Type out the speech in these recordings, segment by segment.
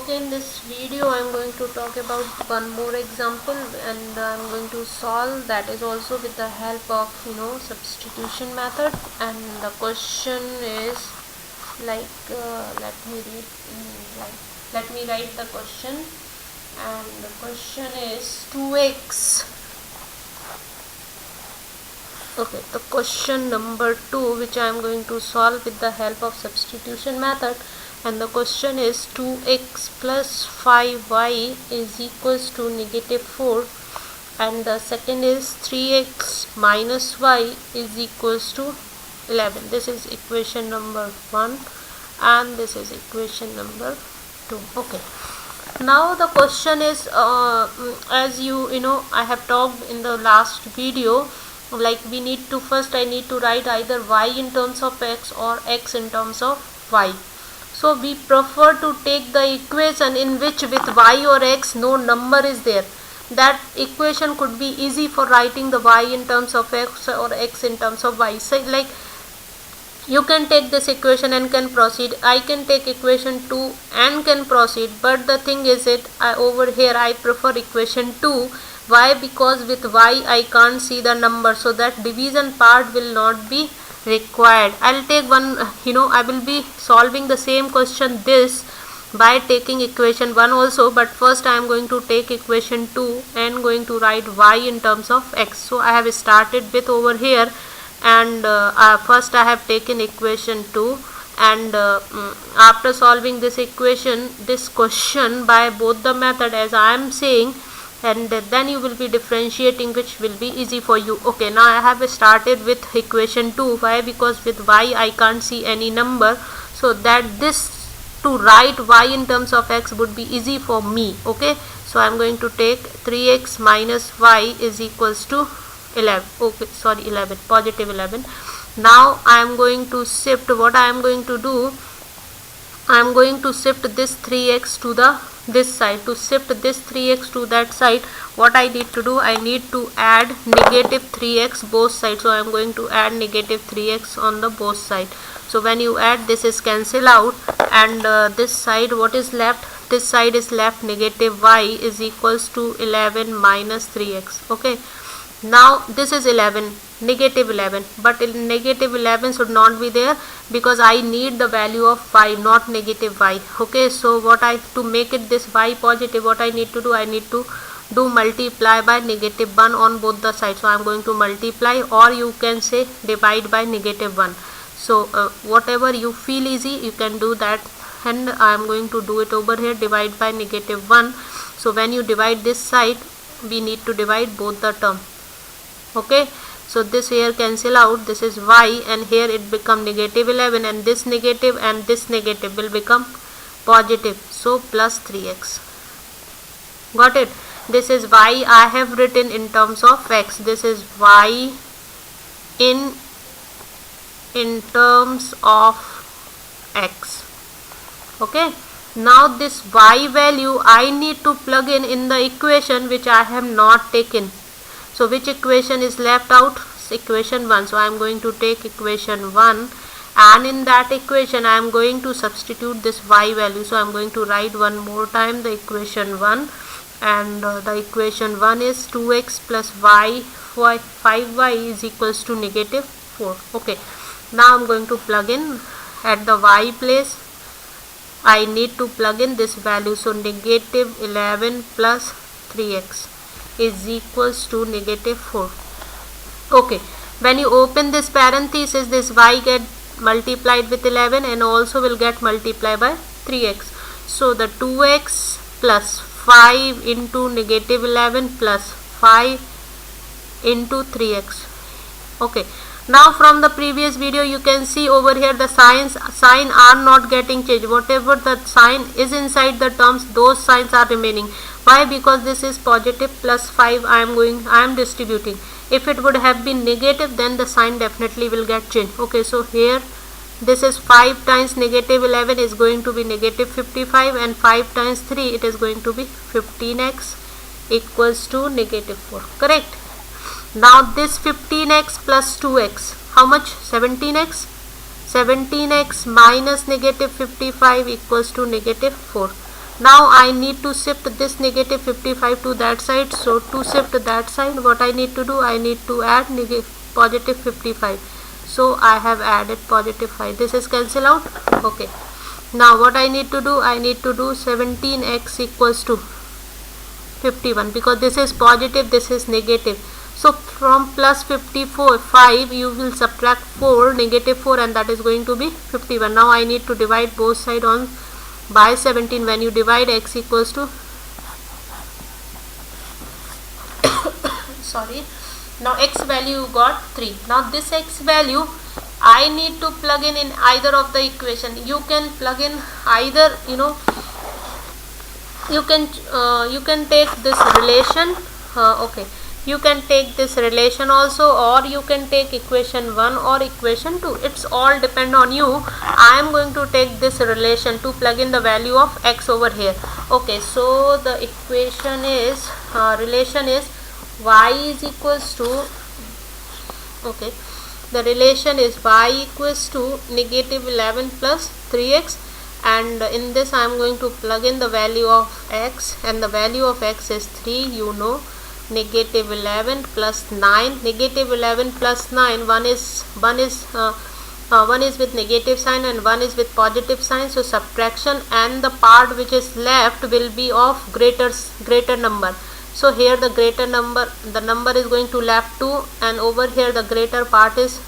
Okay, in this video I'm going to talk about one more example, and I'm going to solve that is also with the help of substitution method. And the question is like let me write the question, and the question is 2x. Okay, the question number 2, which I am going to solve with the help of substitution method, and the question is 2x plus 5y is equals to negative 4, and the second is 3x minus y is equals to 11. This is equation number 1 and this is equation number 2. Okay, now the question is as I have talked in the last video, like I need to write either y in terms of x or x in terms of y. So we prefer to take the equation in which with y or x no number is there. That equation could be easy for writing the y in terms of x or x in terms of y. So like you can take this equation and can proceed. I can take equation 2 and can proceed, but the thing is over here I prefer equation 2. Why? Because with y I can't see the number, so that division part will not be required. I'll take one, I will be solving the same question this by taking equation 1 also, but first I am going to take equation 2 and going to write y in terms of x. So I have started with over here, and first I have taken equation 2, and after solving this question by both the method as I am saying, and then you will be differentiating, which will be easy for you. Okay, now I have started with equation 2. Why? Because with y I can't see any number, so that this to write y in terms of x would be easy for me. Okay, so I am going to take 3x minus y is equals to 11. Okay, sorry, 11, positive 11. Now I am going to shift. What I am going to do, I am going to shift this 3x to this side. To shift this 3x to that side, what I need to do, I need to add negative 3x both sides. So I am going to add negative 3x on the both side. So when you add, this is cancel out, and this side what is left, this side is left negative y is equals to 11 minus 3x. Okay, now this is 11, negative 11, but negative 11 should not be there because I need the value of y, not negative y. Okay, so to make it this y positive, what I need to do, I need to do multiply by negative 1 on both the sides. So I am going to multiply, or you can say divide by negative 1. So whatever you feel easy you can do that, and I am going to do it over here, divide by negative 1. So when you divide this side, we need to divide both the term. Okay, so this here cancel out, this is y, and here it become negative 11, and this negative will become positive, so plus 3x. Got it? This is y I have written in terms of x. This is y in terms of x. Okay, now this y value I need to plug in the equation which I have not taken. So which equation is left out? Equation 1. So I am going to take equation 1, and in that equation I am going to substitute this y value. So I am going to write one more time the equation 1, and the equation 1 is 2x plus 5y is equals to negative 4. Okay, now I am going to plug in at the y place. I need to plug in this value. So negative 11 plus 3x is equals to negative 4. Okay, when you open this parenthesis, this y get multiplied with 11 and also will get multiplied by 3x. So the 2x plus 5 into negative 11 plus 5 into 3x. Okay, now from the previous video you can see over here the sign are not getting changed. Whatever the sign is inside the terms, those signs are remaining. Why? Because this is positive plus 5 I am distributing. If it would have been negative, then the sign definitely will get changed. Okay, so here this is 5 times negative 11 is going to be negative 55, and 5 times 3 it is going to be 15x equals to negative 4. Correct? Now this 15x plus 2x, how much? 17x. 17x minus negative 55 equals to negative 4. Now I need to shift this negative 55 to that side. So to shift that side, what I need to do, I need to add positive 55. So I have added positive 5. This is cancel out. Okay. Now what I need to do, I need to do 17x equals to 51, because this is positive, this is negative. So from plus 54 5 you will subtract 4, negative 4, and that is going to be 51. Now I need to divide both sides on by 17. When you divide, x equals to sorry, now x value you got 3. Now this x value I need to plug in either of the equation. You can plug in either, you can take this relation, okay, you can take this relation also, or you can take equation 1 or equation 2. It's all depend on you. I am going to take this relation to plug in the value of x over here. Okay, so the equation is relation is y is equals to, okay, the relation is y equals to negative 11 plus 3x, and in this I am going to plug in the value of x, and the value of x is 3, negative 11 plus 9, negative 11 plus 9, one is with negative sign and one is with positive sign, so subtraction, and the part which is left will be of greater number. So here the greater number, the number is going to left 2, and over here the greater part is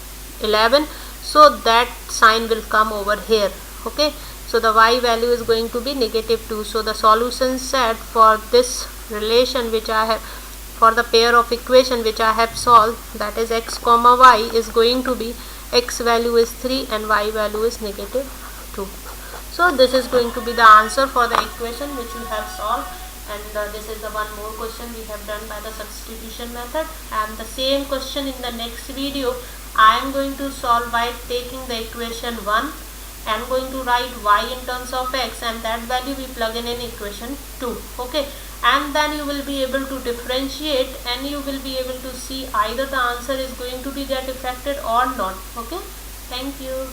11, so that sign will come over here. Okay, so the y value is going to be negative 2. So the solution set for this relation which I have, for the pair of equation which I have solved, that is x comma y, is going to be x value is 3 and y value is negative 2. So this is going to be the answer for the equation which you have solved, and this is the one more question we have done by the substitution method. And the same question in the next video I am going to solve by taking the equation 1. I am going to write y in terms of x, and that value we plug in equation 2. Okay, and then you will be able to differentiate, and you will be able to see either the answer is going to be get affected or not. Okay, thank you.